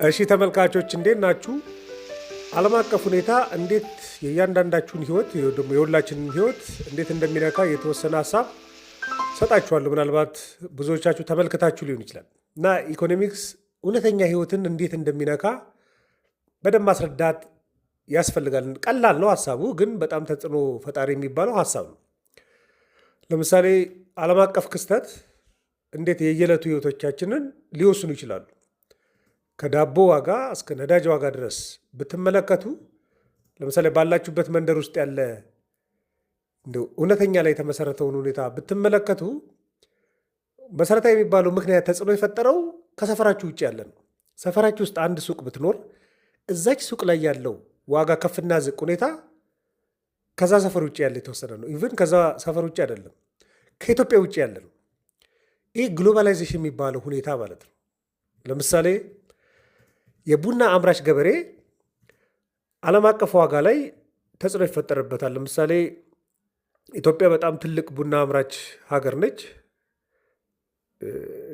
እሺ ተመልካቾች እንዴት ናችሁ? ዓለም አቀፍ ሁኔታ እንዴት የእያንዳንዳችሁን ህይወት ደግሞ የሁላችንን ህይወት እንዴት እንደሚነካ የተወሰነ ሀሳብ ሰጣችኋለሁ። ምናልባት ብዙዎቻችሁ ተመልክታችሁ ሊሆን ይችላል እና ኢኮኖሚክስ እውነተኛ ህይወትን እንዴት እንደሚነካ በደንብ ማስረዳት ያስፈልጋል። ቀላል ነው ሀሳቡ፣ ግን በጣም ተጽዕኖ ፈጣሪ የሚባለው ሀሳብ ነው። ለምሳሌ ዓለም አቀፍ ክስተት እንዴት የየዕለቱ ህይወቶቻችንን ሊወስኑ ይችላሉ። ከዳቦ ዋጋ እስከ ነዳጅ ዋጋ ድረስ ብትመለከቱ፣ ለምሳሌ ባላችሁበት መንደር ውስጥ ያለ እውነተኛ ላይ የተመሰረተውን ሁኔታ ብትመለከቱ፣ መሰረታዊ የሚባለው ምክንያት ተጽዕኖ የፈጠረው ከሰፈራችሁ ውጭ ያለ ነው። ሰፈራችሁ ውስጥ አንድ ሱቅ ብትኖር እዛች ሱቅ ላይ ያለው ዋጋ ከፍና ዝቅ ሁኔታ ከዛ ሰፈር ውጭ ያለ የተወሰነ ነው። ኢቭን ከዛ ሰፈር ውጭ አይደለም፣ ከኢትዮጵያ ውጭ ያለ ነው። ይህ ግሎባላይዜሽን የሚባለው ሁኔታ ማለት ነው። ለምሳሌ የቡና አምራች ገበሬ ዓለም አቀፍ ዋጋ ላይ ተጽዕኖ ይፈጠርበታል። ለምሳሌ ኢትዮጵያ በጣም ትልቅ ቡና አምራች ሀገር ነች።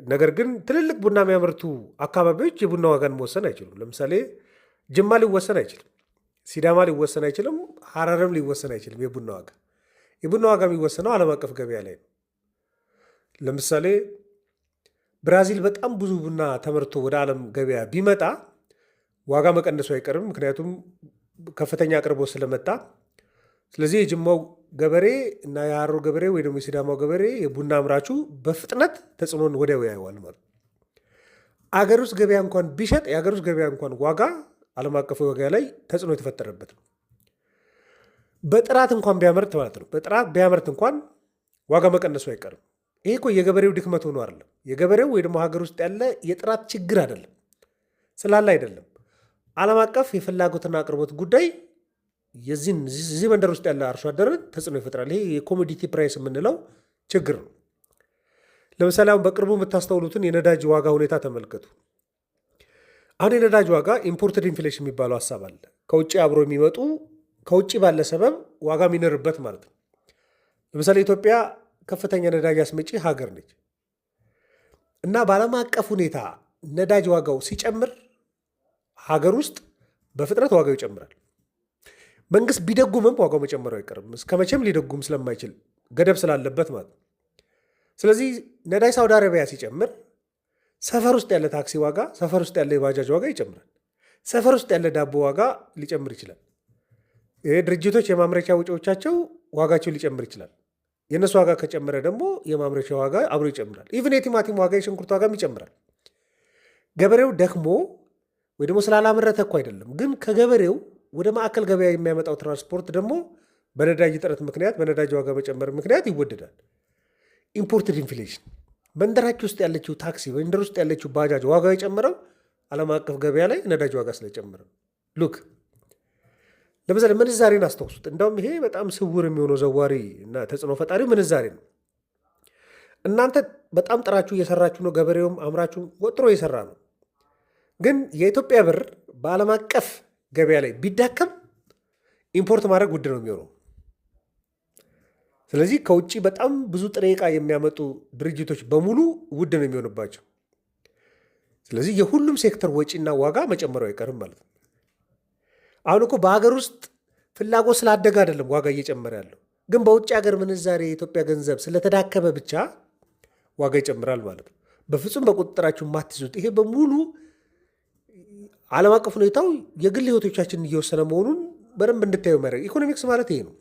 ነገር ግን ትልልቅ ቡና የሚያመርቱ አካባቢዎች የቡና ዋጋን መወሰን አይችሉም። ለምሳሌ ጅማ ሊወሰን አይችልም፣ ሲዳማ ሊወሰን አይችልም፣ ሀረርም ሊወሰን አይችልም። የቡና ዋጋ የሚወሰነው ዓለም አቀፍ ገበያ ላይ ነው። ለምሳሌ ብራዚል በጣም ብዙ ቡና ተመርቶ ወደ ዓለም ገበያ ቢመጣ ዋጋ መቀነሱ አይቀርም፣ ምክንያቱም ከፍተኛ አቅርቦት ስለመጣ። ስለዚህ የጅማው ገበሬ እና የሀረሩ ገበሬ ወይ ደግሞ የሲዳማው ገበሬ የቡና አምራቹ በፍጥነት ተጽዕኖን ወዲያው ያየዋል ማለት። አገር ውስጥ ገበያ እንኳን ቢሸጥ የሀገር ውስጥ ገበያ እንኳን ዋጋ ዓለም አቀፍ ገበያ ላይ ተጽዕኖ የተፈጠረበት ነው። በጥራት እንኳን ቢያመርት ማለት ነው። በጥራት ቢያመርት እንኳን ዋጋ መቀነሱ አይቀርም። ይሄ እኮ የገበሬው ድክመት ሆኖ አይደለም። የገበሬው ወይ ደግሞ ሀገር ውስጥ ያለ የጥራት ችግር አይደለም፣ ስላለ አይደለም። ዓለም አቀፍ የፍላጎትና አቅርቦት ጉዳይ እዚህ መንደር ውስጥ ያለ አርሶ አደርን ተጽዕኖ ይፈጥራል። ይሄ የኮሞዲቲ ፕራይስ የምንለው ችግር ነው። ለምሳሌ አሁን በቅርቡ የምታስተውሉትን የነዳጅ ዋጋ ሁኔታ ተመልከቱ። አሁን የነዳጅ ዋጋ ኢምፖርትድ ኢንፍሌሽን የሚባለው ሀሳብ አለ። ከውጭ አብሮ የሚመጡ ከውጭ ባለ ሰበብ ዋጋ የሚንርበት ማለት ነው። ለምሳሌ ኢትዮጵያ ከፍተኛ ነዳጅ አስመጪ ሀገር ነች እና በዓለም አቀፍ ሁኔታ ነዳጅ ዋጋው ሲጨምር ሀገር ውስጥ በፍጥነት ዋጋው ይጨምራል። መንግስት ቢደጉምም ዋጋው መጨመሩ አይቀርም። እስከ መቼም ሊደጉም ስለማይችል ገደብ ስላለበት ማለት ነው። ስለዚህ ነዳጅ ሳውዲ አረቢያ ሲጨምር ሰፈር ውስጥ ያለ ታክሲ ዋጋ፣ ሰፈር ውስጥ ያለ የባጃጅ ዋጋ ይጨምራል። ሰፈር ውስጥ ያለ ዳቦ ዋጋ ሊጨምር ይችላል። ድርጅቶች የማምረቻ ወጪዎቻቸው ዋጋቸው ሊጨምር ይችላል። የእነሱ ዋጋ ከጨመረ ደግሞ የማምረቻ ዋጋ አብሮ ይጨምራል። ኢቭን የቲማቲም ዋጋ፣ የሽንኩርት ዋጋም ይጨምራል። ገበሬው ደክሞ ወይ ደግሞ ስላላመረተ እኮ አይደለም፣ ግን ከገበሬው ወደ ማዕከል ገበያ የሚያመጣው ትራንስፖርት ደግሞ በነዳጅ እጥረት ምክንያት፣ በነዳጅ ዋጋ መጨመር ምክንያት ይወደዳል። ኢምፖርትድ ኢንፍሌሽን። መንደራችሁ ውስጥ ያለችው ታክሲ፣ መንደር ውስጥ ያለችው ባጃጅ ዋጋ የጨመረው ዓለም አቀፍ ገበያ ላይ ነዳጅ ዋጋ ስለጨመረ ሉክ። ለምሳሌ ምንዛሬን አስታውሱት። እንደውም ይሄ በጣም ስውር የሚሆነው ዘዋሪ እና ተጽዕኖ ፈጣሪ ምንዛሬ ነው። እናንተ በጣም ጥራችሁ እየሰራችሁ ነው፣ ገበሬውም አምራችሁም ወጥሮ እየሰራ ነው። ግን የኢትዮጵያ ብር በዓለም አቀፍ ገበያ ላይ ቢዳከም ኢምፖርት ማድረግ ውድ ነው የሚሆነው። ስለዚህ ከውጭ በጣም ብዙ ጥሬ ዕቃ የሚያመጡ ድርጅቶች በሙሉ ውድ ነው የሚሆንባቸው። ስለዚህ የሁሉም ሴክተር ወጪና ዋጋ መጨመሩ አይቀርም ማለት ነው። አሁን እኮ በሀገር ውስጥ ፍላጎት ስላደገ አይደለም ዋጋ እየጨመረ ያለው፣ ግን በውጭ ሀገር ምንዛሬ የኢትዮጵያ ገንዘብ ስለተዳከመ ብቻ ዋጋ ይጨምራል ማለት ነው። በፍጹም በቁጥጥራችሁ የማትይዙት ይሄ በሙሉ ዓለም አቀፍ ሁኔታው የግል ህይወቶቻችንን እየወሰነ መሆኑን በደንብ እንድታዩ የሚያደርግ ኢኮኖሚክስ ማለት ይሄ ነው።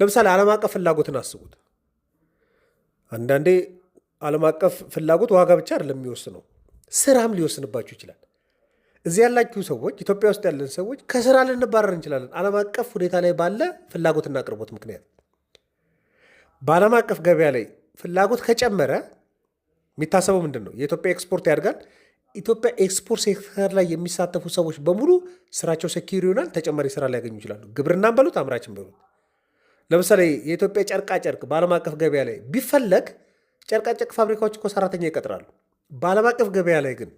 ለምሳሌ ዓለም አቀፍ ፍላጎትን አስቡት። አንዳንዴ ዓለም አቀፍ ፍላጎት ዋጋ ብቻ አይደለም የሚወስነው፣ ስራም ሊወስንባችሁ ይችላል። እዚህ ያላችሁ ሰዎች፣ ኢትዮጵያ ውስጥ ያለን ሰዎች ከስራ ልንባረር እንችላለን፣ ዓለም አቀፍ ሁኔታ ላይ ባለ ፍላጎትና አቅርቦት ምክንያት። በዓለም አቀፍ ገበያ ላይ ፍላጎት ከጨመረ የሚታሰበው ምንድን ነው? የኢትዮጵያ ኤክስፖርት ያድጋል። ኢትዮጵያ ኤክስፖርት ሴክተር ላይ የሚሳተፉ ሰዎች በሙሉ ስራቸው ሴኪር ይሆናል፣ ተጨማሪ ስራ ሊያገኙ ይችላሉ። ግብርናም በሉት አምራችን በሉት። ለምሳሌ የኢትዮጵያ ጨርቃጨርቅ በዓለም አቀፍ ገበያ ላይ ቢፈለግ ጨርቃጨርቅ ፋብሪካዎች እኮ ሰራተኛ ይቀጥራሉ። በዓለም አቀፍ ገበያ ላይ ግን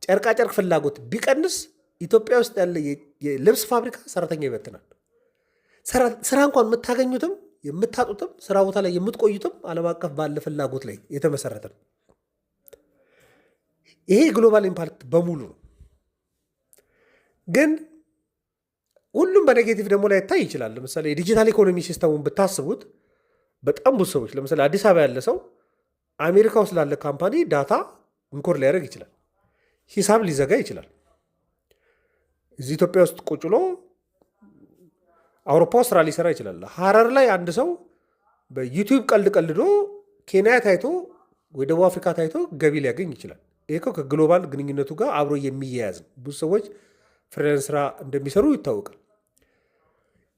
ጨርቃጨርቅ ፍላጎት ቢቀንስ ኢትዮጵያ ውስጥ ያለ የልብስ ፋብሪካ ሰራተኛ ይበትናል። ስራ እንኳን የምታገኙትም የምታጡትም ስራ ቦታ ላይ የምትቆዩትም ዓለም አቀፍ ባለ ፍላጎት ላይ የተመሰረተ ነው። ይሄ ግሎባል ኢምፓክት በሙሉ ነው። ግን ሁሉም በኔጌቲቭ ደግሞ ላይ ይታይ ይችላል። ለምሳሌ የዲጂታል ኢኮኖሚ ሲስተሙን ብታስቡት በጣም ብዙ ሰዎች ለምሳሌ አዲስ አበባ ያለ ሰው አሜሪካ ውስጥ ላለ ካምፓኒ ዳታ ኢንኮድ ሊያደርግ ይችላል፣ ሂሳብ ሊዘጋ ይችላል። እዚህ ኢትዮጵያ ውስጥ ቁጭ ብሎ አውሮፓ ውስጥ ስራ ሊሰራ ይችላል። ሀረር ላይ አንድ ሰው በዩቲዩብ ቀልድ ቀልዶ ኬንያ ታይቶ ወይ ደቡብ አፍሪካ ታይቶ ገቢ ሊያገኝ ይችላል። ይህ ከግሎባል ግንኙነቱ ጋር አብሮ የሚያያዝ ነው። ብዙ ሰዎች ፍሪላንስ ስራ እንደሚሰሩ ይታወቃል።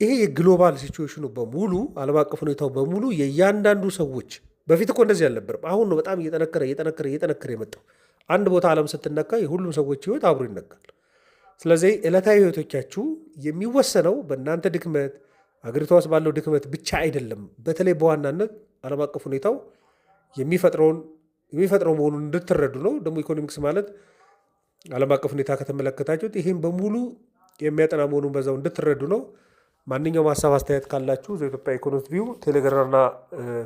ይሄ የግሎባል ሲቹዌሽኑ በሙሉ ዓለም አቀፍ ሁኔታው በሙሉ የእያንዳንዱ ሰዎች በፊት እኮ እንደዚህ አልነበርም። አሁን ነው በጣም እየጠነከረ የመጣው። አንድ ቦታ ዓለም ስትነካ የሁሉም ሰዎች ህይወት አብሮ ይነካል። ስለዚህ ዕለታዊ ህይወቶቻችሁ የሚወሰነው በእናንተ ድክመት፣ አገሪቷ ውስጥ ባለው ድክመት ብቻ አይደለም። በተለይ በዋናነት ዓለም አቀፍ ሁኔታው የሚፈጥረው መሆኑን እንድትረዱ ነው። ደግሞ ኢኮኖሚክስ ማለት ዓለም አቀፍ ሁኔታ ከተመለከታችሁት ይህም በሙሉ የሚያጠና መሆኑን በዛው እንድትረዱ ነው። ማንኛውም ሀሳብ አስተያየት ካላችሁ ዘኢትዮጵያ ኢኮኖሚስት ቪው ቴሌግራምና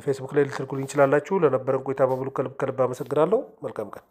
ፌስቡክ ላይ ልትልኩልኝ ይችላላችሁ። ለነበረን ቆይታ በሙሉ ከልብ አመሰግናለሁ። መልካም ቀን።